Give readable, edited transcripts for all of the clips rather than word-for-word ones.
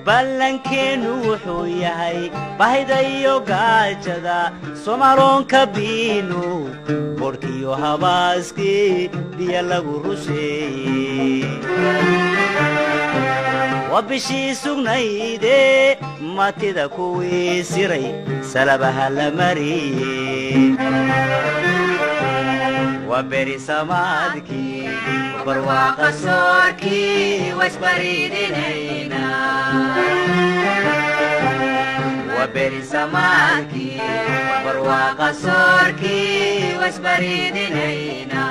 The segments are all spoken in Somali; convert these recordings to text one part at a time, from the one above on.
ballankeennu wuxuu yahay bahida iyo gaajada Soomaaloonka biinu borkiyo habaaskii biyo lagu rusheeyey وبشي سغنايدي ماتيدا كوي سيري سلبها لمري وبري سمادكي وبرواق سوركي واسبريدينينا وبري سمادكي وبرواق سوركي واسبريدينينا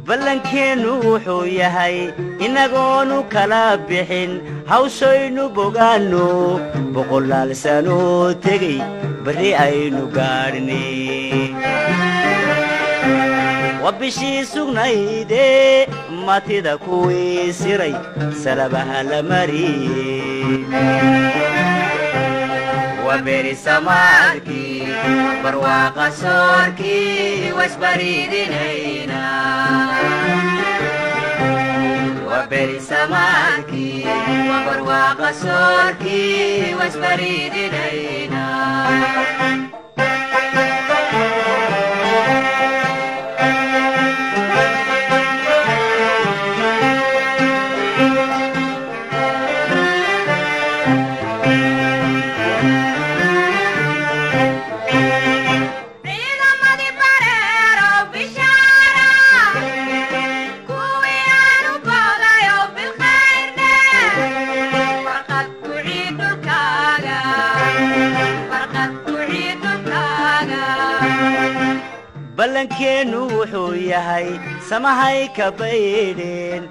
ballankeennu wuxuu yahay inagoonu kala bixin hawshaynu bogaanno boqolaal sano tegay bari aynu gaadhnay wabishii sugnayde matida kuwii siray salabaha la mariyey وبري سمادكي برواق سوركي واسبريدينينا وبري سمادكي برواق سوركي واسبريدينينا ballankeennu wuxuu yahay samahay ka baydheen